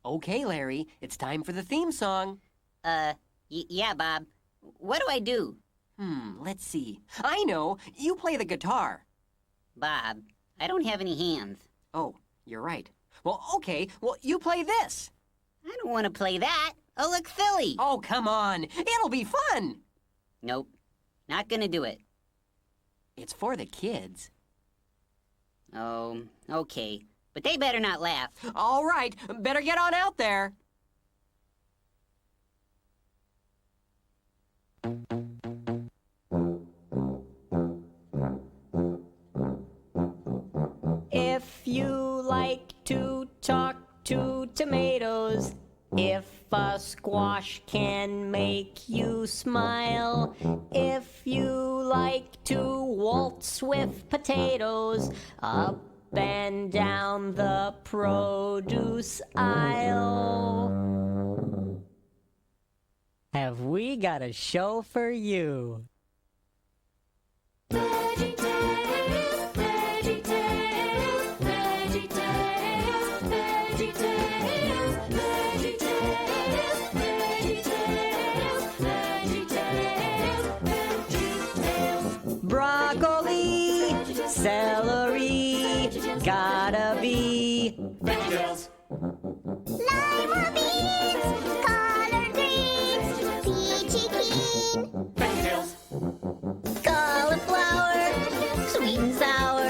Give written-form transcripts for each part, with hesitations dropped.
Okay, Larry, it's time for the theme song. Yeah, Bob. What do I do? Let's see. I know, you play the guitar. Bob, I don't have any hands. Oh, you're right. Well, okay, you play this. I don't want to play that. I'll look silly. Oh, come on, it'll be fun. Nope, not gonna do it. It's for the kids. Oh, okay. But they better not laugh. All right, better get on out there. If you like to talk to tomatoes, if a squash can make you smile, if you like to waltz with potatoes, up and down the produce aisle, have we got a show for you? VeggieTales, VeggieTales, VeggieTales, VeggieTales, VeggieTales, VeggieTales, VeggieTales. Broccoli, celery, gotta be VeggieTales. Lima beans, collard greens, peachy keen, VeggieTales. cauliflower, sweet and sour,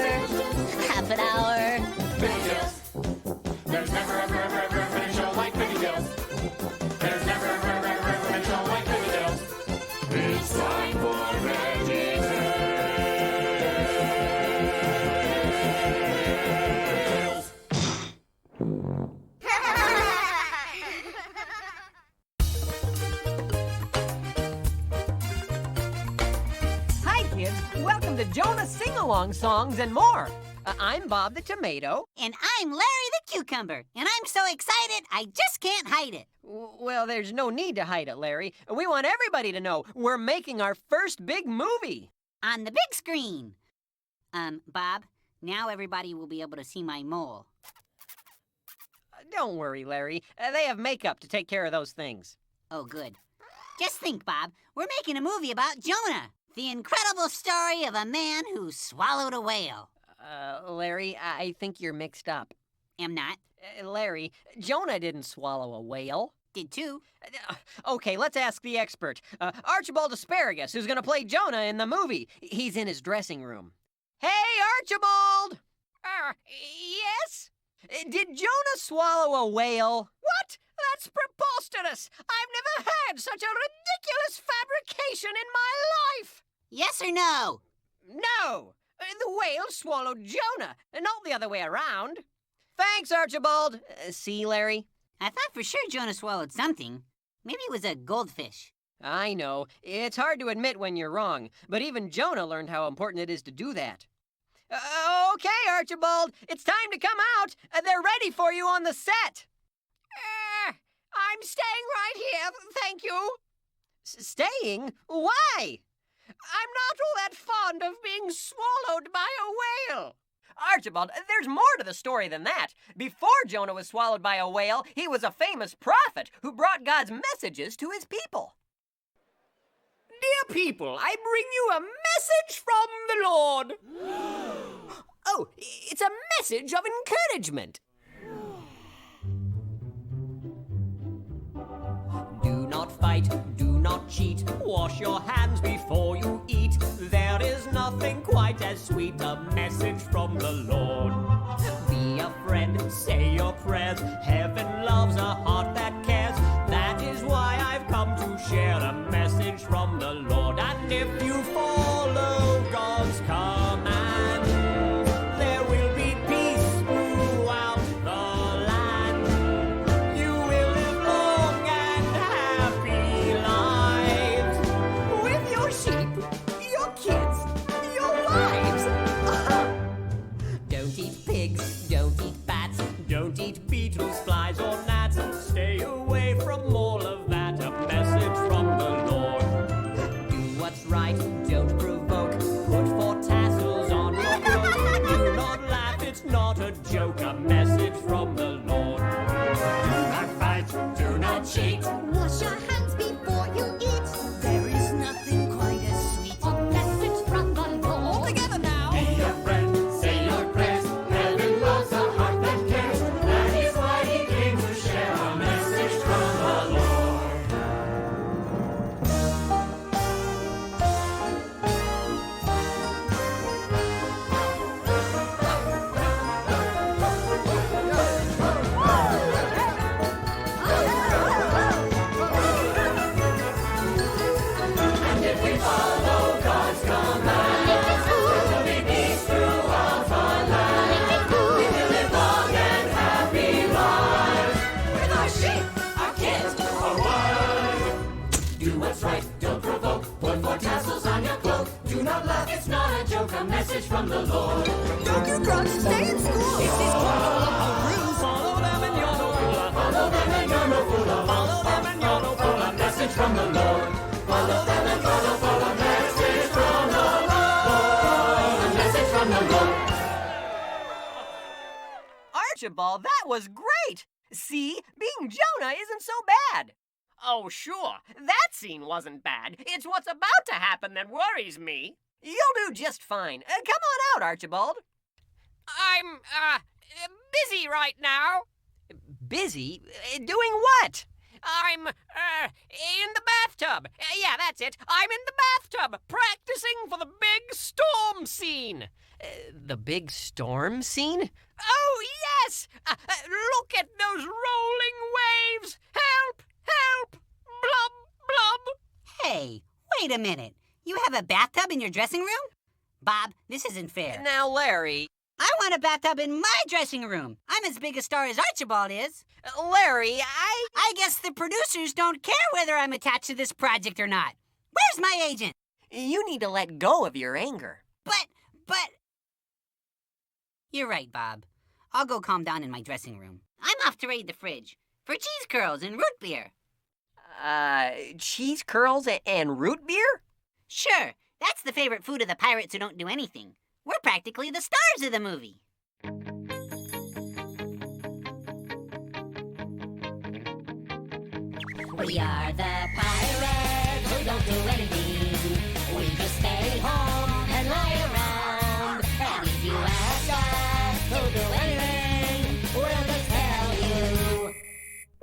half an hour. VeggieTales. There's never ever ever ever been a show like VeggieTales. There's never ever ever ever been a show like VeggieTales. It's time for VeggieTales. Hi, kids. Welcome to Jonah Sing-Along Songs and More. I'm Bob the Tomato. And I'm Larry the Cucumber. And I'm so excited, I just can't hide it. Well, there's no need to hide it, Larry. We want everybody to know we're making our first big movie. On the big screen. Bob, now everybody will be able to see my mole. Don't worry, Larry. They have makeup to take care of those things. Oh, good. Just think, Bob, we're making a movie about Jonah, the incredible story of a man who swallowed a whale. Larry, I think you're mixed up. Am not. Larry, Jonah didn't swallow a whale. Did too. Okay, let's ask the expert. Archibald Asparagus, who's gonna play Jonah in the movie. He's in his dressing room. Hey, Archibald! Yes? Did Jonah swallow a whale? What? That's preposterous! I've never had such a ridiculous fabrication in my life! Yes or no? No! The whale swallowed Jonah, not the other way around. Thanks, Archibald. See, Larry? I thought for sure Jonah swallowed something. Maybe it was a goldfish. I know. It's hard to admit when you're wrong, but even Jonah learned how important it is to do that. Okay, Archibald, it's time to come out. They're ready for you on the set. I'm staying right here, thank you. Staying? Why? I'm not all that fond of being swallowed by a whale. Archibald, there's more to the story than that. Before Jonah was swallowed by a whale, he was a famous prophet who brought God's messages to his people. Dear people, I bring you a message from the Lord. Oh, it's a message of encouragement. Do not fight, do not cheat, wash your hands before you eat. There is nothing quite as sweet, a message from the Lord. Be a friend, say your prayers, heaven loves a heart that cares. That is why I've come to share a message from the Lord. And if you follow God's command, there will be peace throughout the land. You will live long and happy lives with your sheep, your kids, your wives. Don't eat pigs, don't eat bats, don't eat beetles, flies. message from the Lord. Don't crunch, stay in school. This is Quackle-a-Rules. Follow them and you're no fool. Follow them and you're no fool. Follow them and you're no fool. A message from the Lord. Follow them and follow a message from the Lord. A message from the Lord. Archibald, that was great! See, being Jonah isn't so bad. Oh, sure, that scene wasn't bad. It's what's about to happen that worries me. You'll do just fine. Come on out, Archibald. I'm, busy right now. Busy? Doing what? I'm, in the bathtub. Yeah, that's it. I'm in the bathtub, practicing for the big storm scene. The big storm scene? Oh, yes! Look at those rolling waves! Help! Help! Blub, blub! Hey, wait a minute. You have a bathtub in your dressing room? Bob, this isn't fair. Now, Larry... I want a bathtub in my dressing room. I'm as big a star as Archibald is. Larry, I guess the producers don't care whether I'm attached to this project or not. Where's my agent? You need to let go of your anger. But... You're right, Bob. I'll go calm down in my dressing room. I'm off to raid the fridge for cheese curls and root beer. Cheese curls and root beer? Sure, that's the favorite food of the pirates who don't do anything. We're practically the stars of the movie. We are the pirates who don't do anything. We just stay home and lie around. And if you ask us who do anything, we'll just tell you.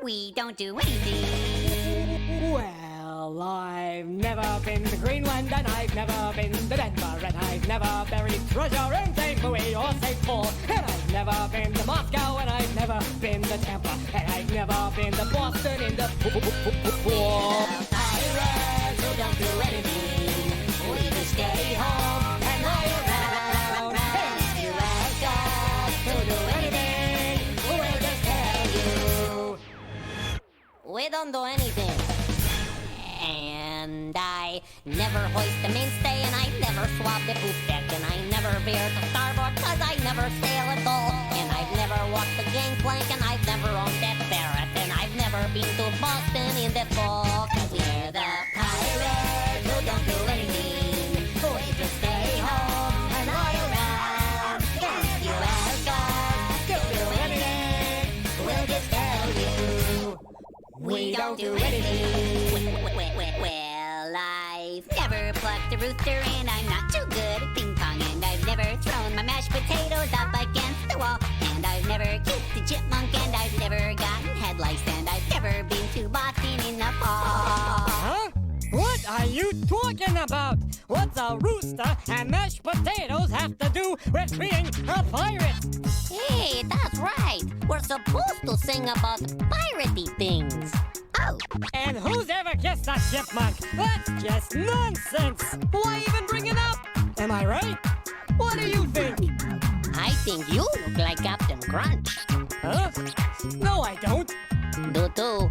We don't do anything. Well, I've never been to Greenland, and I've never been to Denver, and I've never buried treasure in St. Louis or St. Paul, and I've never been to Moscow, and I've never been to Tampa, and I've never been to Boston in the pool. Pirates who don't do anything. We just stay home and lie around. And if you ask us to do anything, we'll just tell you. We don't do anything. And I never hoist the mainstay, and I never swab the poop deck, and I never veer to starboard, cause I never sail at all. And I've never walked the gangplank, and I've never owned that ferret, and I've never been to Boston in the fall. Cause we're the pirates who don't do anything. We just stay home and lie around. And if you ask us to do anything, we'll just tell you. We don't do anything. Well, I've never plucked a rooster, and I'm not too good at ping pong, and I've never thrown my mashed potatoes up against the wall, and I've never kissed a chipmunk, and I've never gotten head lice, and I've never been to Boston in the fall. Huh? What are you talking about? What's a rooster and mashed potatoes have to do with being a pirate? Hey, that's right. We're supposed to sing about piratey things. Oh, And who's ever kissed a chipmunk? That's just nonsense! Why even bring it up? Am I right? What do you think? I think you look like Captain Crunch. Huh? No, I don't. Do.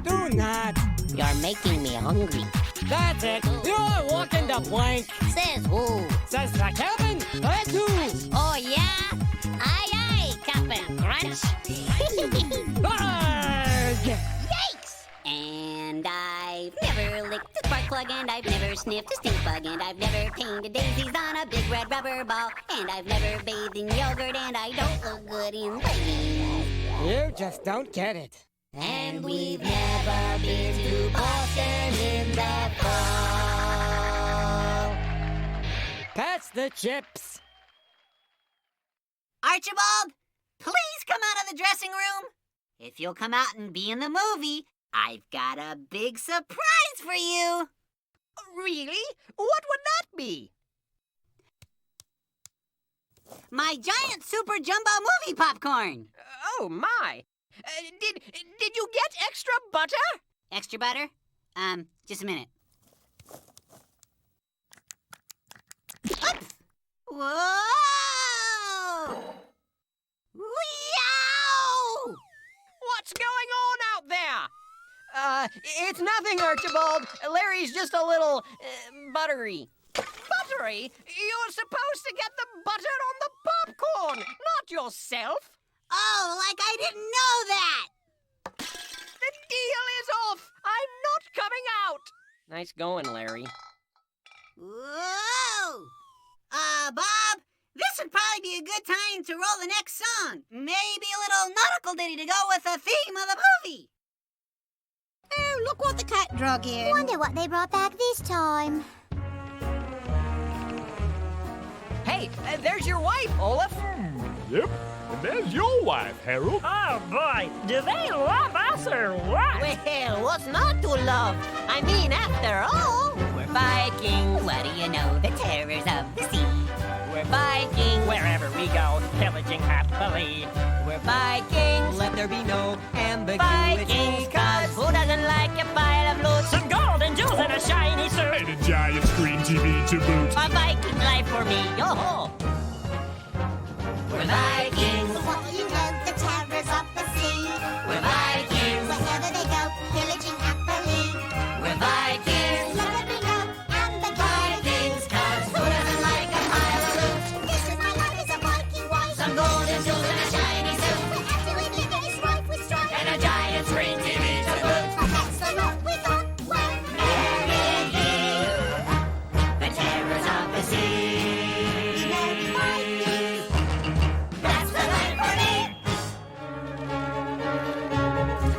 Do not. You're making me hungry. That's it. You're walking the plank. Says who? Says the cabin. I do. Oh, yeah? Aye, Captain Crunch. Arrgh! Yikes! And I've never licked a spark plug, and I've never sniffed a stink bug, and I've never painted daisies on a big red rubber ball, and I've never bathed in yogurt, and I don't look good in leggings. You just don't get it. And we've never been to Boston in the fall. Pass the chips. Archibald, please come out of the dressing room. If you'll come out and be in the movie, I've got a big surprise for you. Really? What would that be? My giant super jumbo movie popcorn. Oh, my. Did you get extra butter? Extra butter? Just a minute. Oops! Whoa! Yow! What's going on out there? It's nothing, Archibald. Larry's just a little, buttery. Buttery? Larry, you're supposed to get the butter on the popcorn, not yourself. Oh, like I didn't know that! The deal is off. I'm not coming out. Nice going, Larry. Whoa! Bob, this would probably be a good time to roll the next song. Maybe a little nautical ditty to go with the theme of the movie. Oh, look what the cat drug in. Wonder what they brought back this time. Hey, there's your wife, Olaf. Yep, and there's your wife, Harold. Oh boy, do they love us or what? Well, what's not to love? I mean, after all, we're Vikings. What do you know? The terrors of the sea. We're Vikings. Wherever we go, pillaging happily. We're Vikings. Let there be no ambiguity. Vikings, cause who doesn't like a pile of loot? Some gold and jewels and a shiny suit. And a giant screen TV to boot. A Viking life for me, yo-ho! We're Vikings. What do you know? The terrors of the sea. We're Vikings. Wherever they go, pillaging happily. We're Vikings. Let them be known and the Vikings, cause who doesn't like a pile of loot? This is my life as a Viking wife. Some gold and jewels and a shiny suit. We have to admit that it's rife with strife. And a giant screen TV to boot. But that's the lot we got when Marrying you. The terrors of the sea. That's the life for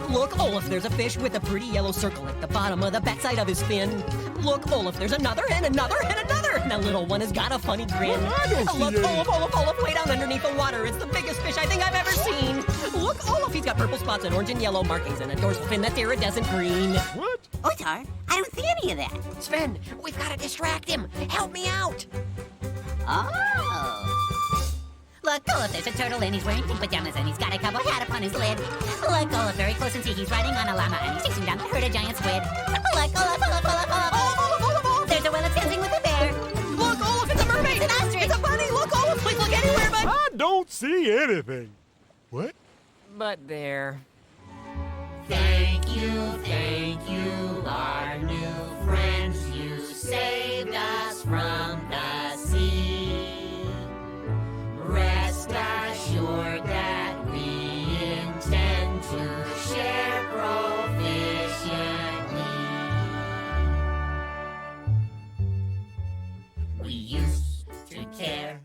me. Look, Olaf, there's a fish with a pretty yellow circle at the bottom of the backside of his fin. Look, Olaf, there's another and another and another. And that little one has got a funny grin. Well, I don't see Look, any. Olaf, way down underneath the water. It's the biggest fish I think I've ever seen. Look, Olaf, he's got purple spots and orange and yellow markings and a dorsal fin that's iridescent green. What? Otar, I don't see any of that. Sven, we've got to distract him. Help me out. Oh. Look, Olaf, there's a turtle and he's wearing pink pajamas and he's got a cowboy hat upon his lid. Look, Olaf, very close and see he's riding on a llama and he's chasing down the herd of giant squid. Look, Olaf. There's a whale that's dancing with a bear. Look, Olaf, it's a mermaid. It's an ostrich. It's a bunny. Look, Olaf, please look anywhere but... I don't see anything. What? But there. Thank you, our new friends. You saved us from the sea. Rest assured that we intend to share proficiently. We used to care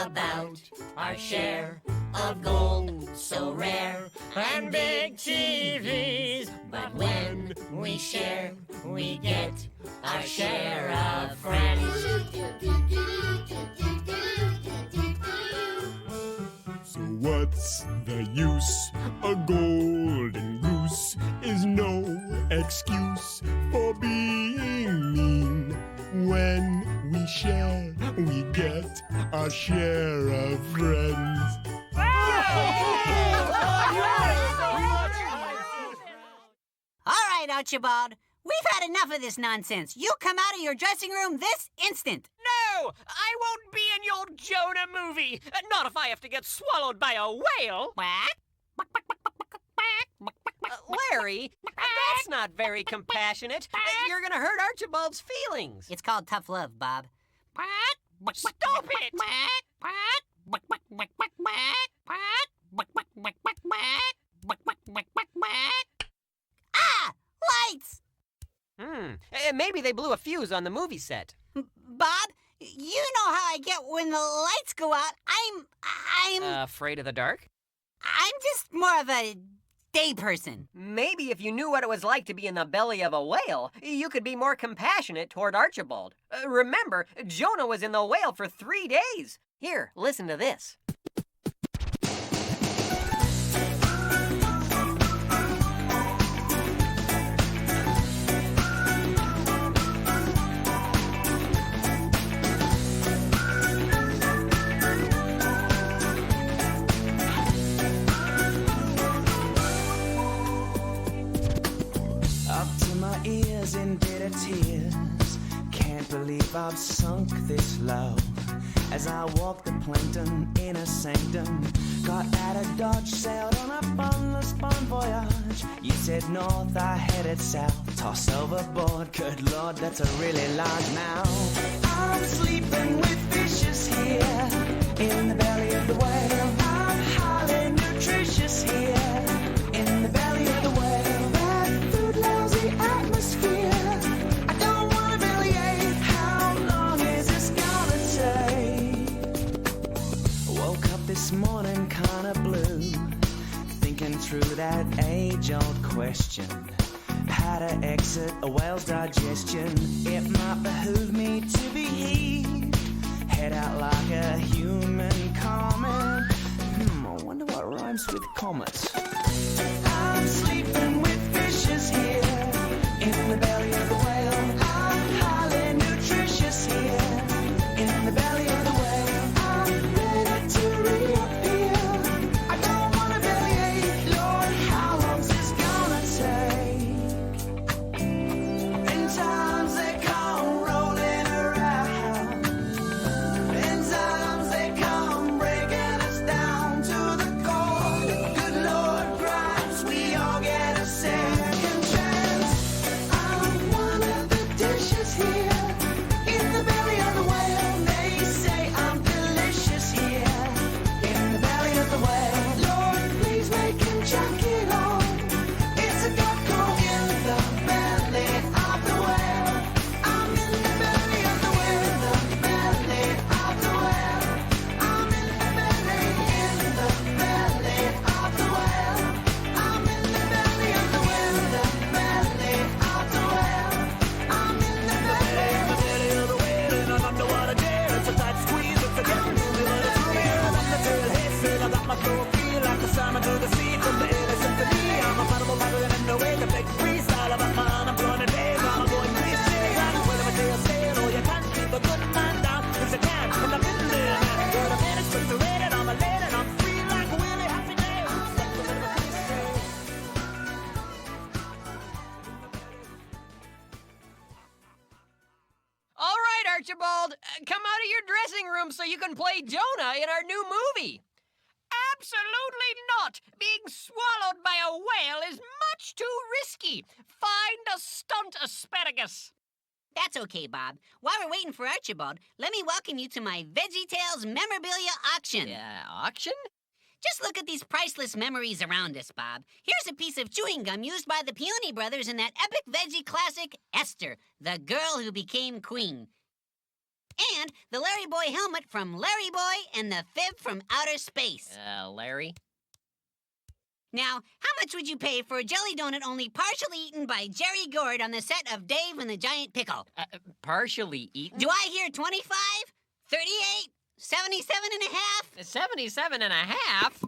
about our share of gold so rare and big TVs. But when we share, we get our share of friends. So what's the use? A golden goose is no excuse for being mean. When we share, we get our share of friends. All right, Archibald. We've had enough of this nonsense. You come out of your dressing room this instant. No! I won't be in your Jonah movie. Not if I have to get swallowed by a whale. Quack. Larry, that's not very compassionate. You're gonna hurt Archibald's feelings. It's called tough love, Bob. Stop it! Ah! Lights! Maybe they blew a fuse on the movie set. Bob, you know how I get when the lights go out. I'm Afraid of the dark? just more of a day person. Maybe if you knew what it was like to be in the belly of a whale, you could be more compassionate toward Archibald. Remember, Jonah was in the whale for 3 days. Here, listen to this. Up to my ears in bitter tears. Can't believe I've sunk this low. as I walked the plankton in a sanctum. Got out of Dodge, sailed on a funless bon voyage. You said north, I headed south. Toss overboard, good lord, that's a really large mouth. I'm sleeping with fishes here in the belly of the whale. I'm highly nutritious here in the belly of the whale. Bad food, lousy atmosphere. I don't want to bellyache. How long is this gonna take? Woke up this morning kinda blue, thinking through that age-old question. How to exit a whale's digestion. It might behoove me to be heaved, head out like a human comet. I wonder what rhymes with comet. I'm sleeping with fishes here in the belly of the whale. I'm highly nutritious here in the belly of the whale. I'm ready to reappear. I don't want to bellyache, Lord, how long's this gonna take? In times they come rolling around. In times they come breaking us down to the core. Good Lord gripes, we all get a second chance. I'm one of the dishes here in the belly of the whale. They say I'm delicious here in the belly of the whale. Lord, please make him chuck it on. It's a duckle in the belly of the whale. I'm in the belly of the whale, the belly of the whale. I'm in the belly of the whale. I'm in the belly of the whale, the belly of the whale. I'm in the belly of the whale in an underwater jail. It's a tight squeeze, it's a getting movie, but it's real. I'm the tail hissing, I got my throat feel like the salmon to the sea from the air symphony. I'm a animal lighter in the way to make freestyle about mine. I'm going to days, I'm going crazy. I'm whether my tail sail or you can't keep a good man down. Cause I can, and I've been there. Good a minute, frustrated, I'm a lady, and I'm free like a Willie Happy Day. That's a bit of a cliche. All right, Archibald, come out of your dressing room so you can play Jonah in our new movie. Absolutely not! Being swallowed by a whale is much too risky. Find a stunt asparagus. That's okay, Bob. While we're waiting for Archibald, let me welcome you to my VeggieTales Memorabilia auction. Auction? Just look at these priceless memories around us, Bob. Here's a piece of chewing gum used by the Peony brothers in that epic veggie classic, Esther, the Girl Who Became Queen. And the Larry Boy helmet from Larry Boy and the Fib from Outer Space. Larry? Now, how much would you pay for a jelly donut only partially eaten by Jerry Gord on the set of Dave and the Giant Pickle? Partially eaten? Do I hear 25? 38? 77 and a half? 77 and a half?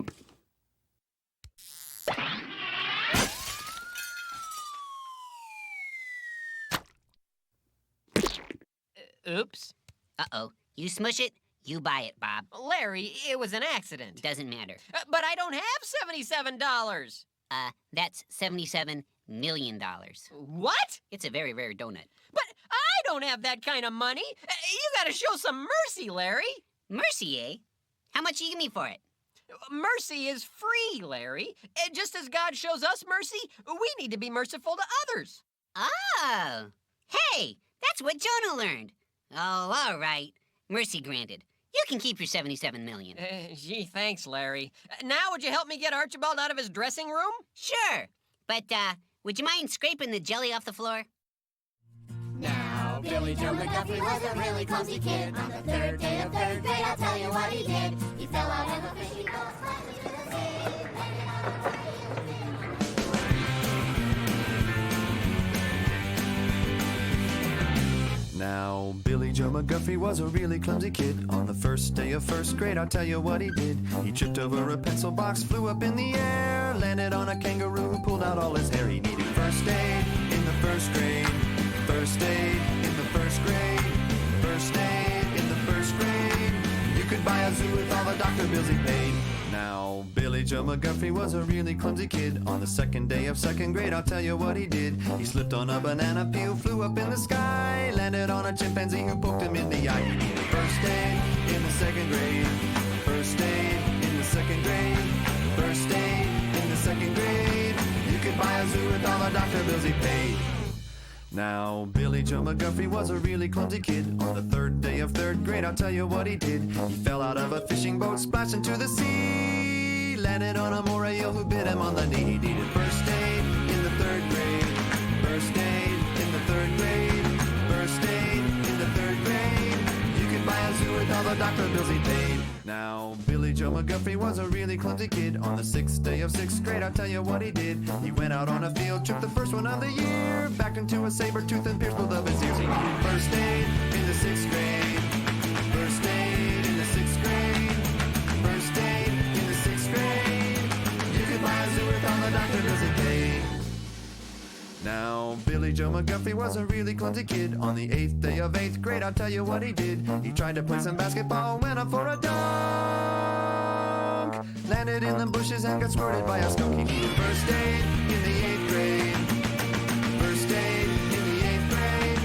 Oops. Uh-oh. You smush it, you buy it, Bob. Larry, it was an accident. Doesn't matter. But I don't have $77. That's $77 million. What? It's a very rare donut. But I don't have that kind of money. You gotta show some mercy, Larry. Mercy, eh? How much you give me for it? Mercy is free, Larry. Just as God shows us mercy, we need to be merciful to others. Oh. Hey, that's what Jonah learned. Oh, all right. Mercy granted. You can keep your $77 million. Gee, thanks, Larry. Now would you help me get Archibald out of his dressing room? Sure. But, would you mind scraping the jelly off the floor? Now, Billy Joe McGuffrey was a really clumsy kid. On the third day of third grade, I'll tell you what he did. He fell out of a fishing boat, slammed into the sea, landed on the tree. Now, Billy Joe McGuffrey was a really clumsy kid. On the first day of first grade, I'll tell you what he did. He tripped over a pencil box, flew up in the air, landed on a kangaroo, pulled out all his hair. He needed first aid in the first grade. First aid in the first grade. First aid in the first grade. You could buy a zoo with all the doctor bills he paid. Now, Billy Joe McGuffrey was a really clumsy kid. On the second day of second grade, I'll tell you what he did. He slipped on a banana peel, flew up in the sky, landed on a chimpanzee who poked him in the eye. He needed first aid in the second grade. First aid in the second grade. First aid in the second grade. You could buy a zoo with all the doctor bills he paid. Now, Billy Joe McGuffrey was a really clumsy kid. On the third day of third grade, I'll tell you what he did. He fell out of a fishing boat, splashed into the sea, landed on a moray eel who bit him on the knee. He needed first aid in the third grade. First aid in the third grade. First aid in the third grade. You could buy a zoo with all the doctor bills he paid. Now, Billy Joe McGuffrey was a really clumsy kid. On the sixth day of sixth grade, I'll tell you what he did. He went out on a field trip, the first one of the year, backed into a saber tooth and pierced both of his ears. He needed first aid in the sixth grade. First aid in the sixth grade. First aid in the sixth grade. You could buy a zoo with all the doctor bills he paid. Now, Billy Joe McGuffrey was a really clumsy kid. On the eighth day of eighth grade, I'll tell you what he did. He tried to play some basketball, went up for a dunk, landed in the bushes and got squirted by a skunk. He needed first aid in the eighth grade. First aid in the eighth grade.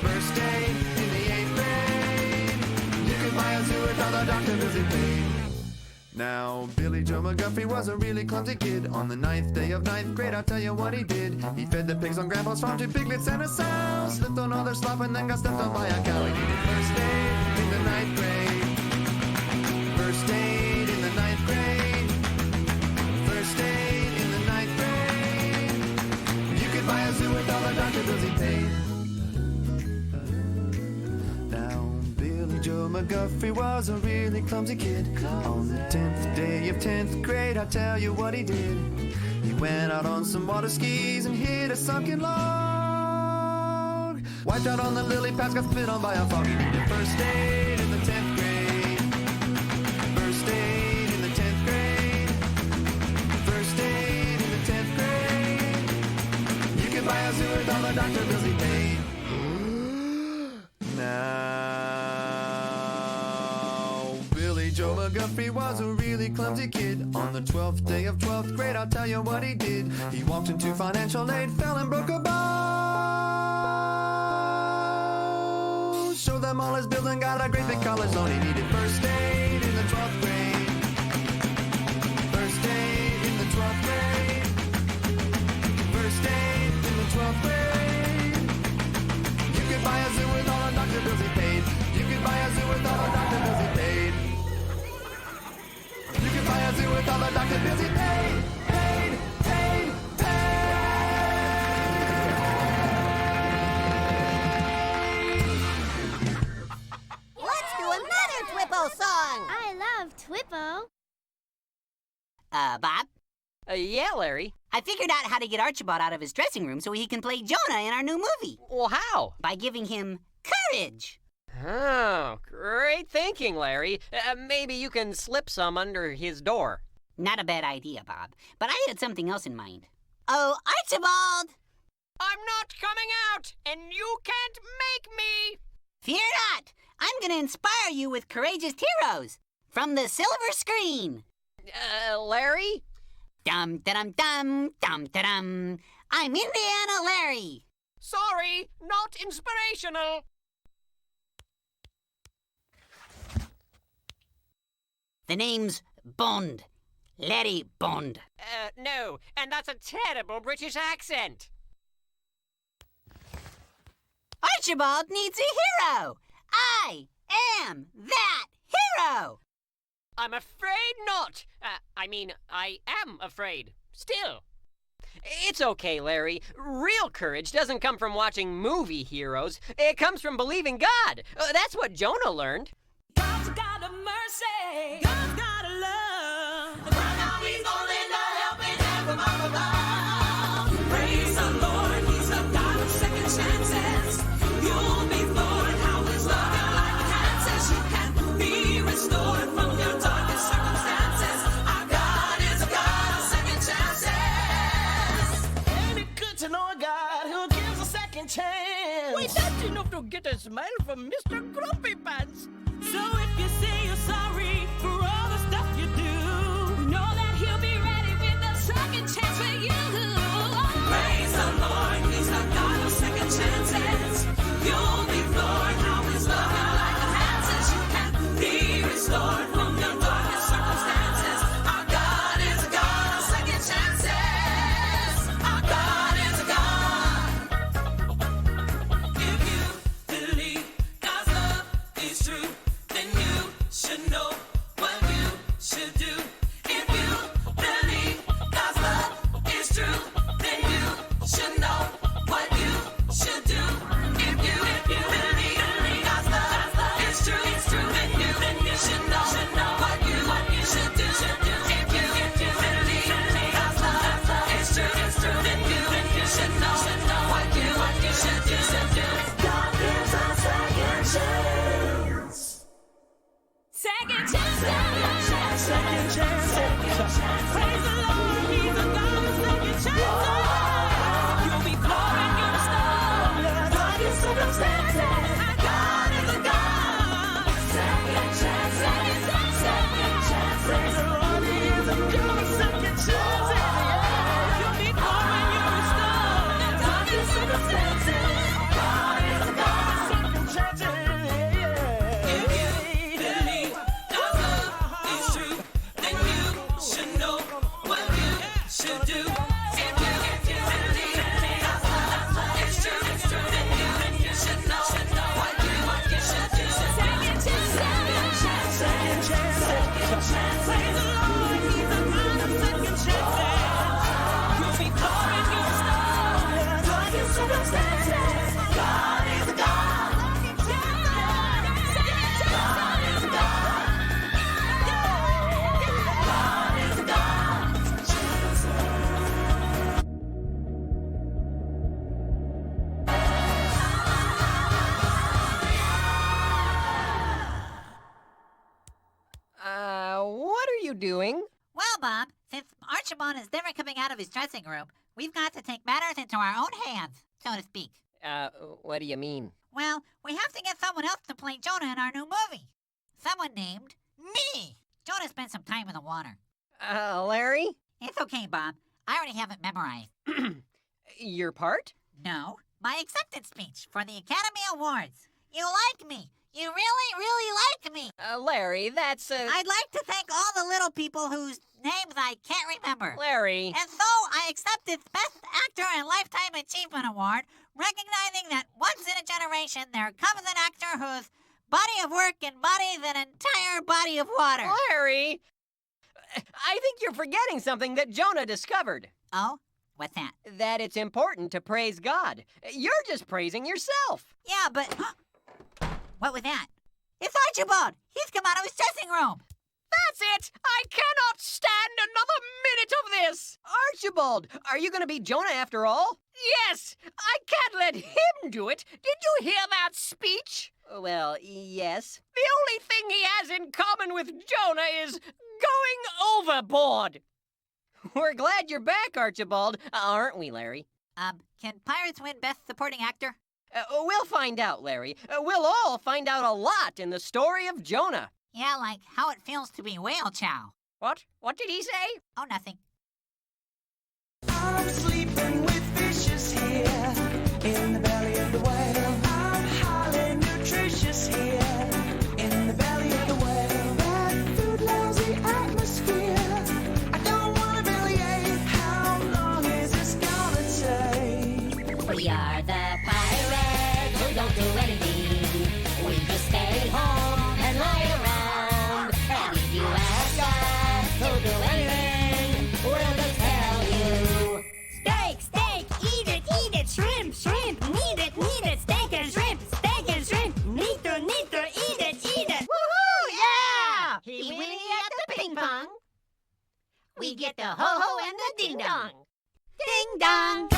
First aid in the eighth grade. You could buy a zoo with all the doctor bills he paid. Now, Billy Joe McGuffrey was a really clumsy kid. On the ninth day of ninth grade, I'll tell you what he did. He fed the pigs on Grandpa's farm, 2 piglets and a sow, slipped on all their slop and then got stepped on by a cow. He needed first aid in the ninth grade. First aid in the ninth grade. First aid in the ninth grade. You could buy a zoo with all the doctor bills he paid. Joe McGuffrey was a really clumsy kid. On the 10th day of 10th grade, I'll tell you what he did. He went out on some water skis and hit a sunken log. Wiped out on the lily pads, got spit on by a frog. He needed first aid in the 10th grade. First aid in the 10th grade. First aid in the 10th grade. You could buy a zoo with all the doctor bills he paid. Joe McGuffrey was a really clumsy kid. On the 12th day of 12th grade, I'll tell you what he did. He walked into financial aid, fell and broke a bone. Showed them all his bills and got a great big college loan. He needed first aid in the 12th grade. First aid in the 12th grade. First aid in the 12th grade. You could buy a zoo with all the doctor bills he paid. You could buy a zoo with all the doctor bills he paid. You can buy a zoo with all the doctor bills he paid, paid, paid, paid. Let's do another Twippo song. I love Twippo. Bob? Yeah, Larry. I figured out how to get Archibald out of his dressing room so he can play Jonah in our new movie. Well, how? By giving him courage. Oh, great thinking, Larry. Maybe you can slip some under his door. Not a bad idea, Bob. But I had something else in mind. Oh, Archibald! I'm not coming out, and you can't make me! Fear not! I'm going to inspire you with courageous heroes from the silver screen. Larry? Dum-da-dum-dum, dum-da-dum. I'm Indiana Larry. Sorry, not inspirational. The name's Bond. Larry Bond. No, and that's a terrible British accent. Archibald needs a hero. I am that hero. I'm afraid not. I am afraid. Still. It's okay, Larry. Real courage doesn't come from watching movie heroes. It comes from believing God. That's what Jonah learned. God's got a mercy. God's got a love. Right now he's gonna lend a helping hand from up above. Praise the Lord, he's the God of second chances. You'll be floored how his love your life enhances. You can be restored from your darkest circumstances. Our God is a God of second chances. Ain't it good to know a God who gives a second chance? Wait, that's enough to get a smile from Mr. Grumpy Pants. So if you say you're sorry for all the stuff you do, doing? Well, Bob, since Archibald is never coming out of his dressing room, we've got to take matters into our own hands, so to speak. What do you mean? Well, we have to get someone else to play Jonah in our new movie. Someone named me. Jonah spent some time in the water. Larry? It's okay, Bob. I already have it memorized. Your part? No, my acceptance speech for the Academy Awards. You like me. You really, really like me. Larry, that's I'd like to thank all the little people whose names I can't remember. Larry. And so I accepted Best Actor and Lifetime Achievement Award, recognizing that once in a generation there comes an actor whose body of work embodies an entire body of water. Larry! I think you're forgetting something that Jonah discovered. Oh? What's that? That it's important to praise God. You're just praising yourself. Yeah, but... What was that? It's Archibald! He's come out of his dressing room! That's it! I cannot stand another minute of this! Archibald, are you going to be Jonah after all? Yes! I can't let him do it! Did you hear that speech? Well, yes. The only thing he has in common with Jonah is going overboard! We're glad you're back, Archibald, aren't we, Larry? Can Pirates win Best Supporting Actor? We'll find out, Larry. We'll all find out a lot in the story of Jonah. Yeah, like how it feels to be whale chow. What? What did he say? Oh, nothing. I'm sleeping with fishes here in the belly of the whale. I'm highly nutritious here in the belly of the whale. Bad food, lousy atmosphere. I don't want to bellyache. How long is this gonna take? We are the pirates who don't do anything. We just stay home and lie around. And if you ask us who'll do anything, we'll just tell you. Steak, steak, eat it, shrimp, shrimp, need it, steak and shrimp, need to, eat it. Woohoo! Yeah! He winning at the ping pong. We get the ho-ho and the ding-dong. Ding-dong!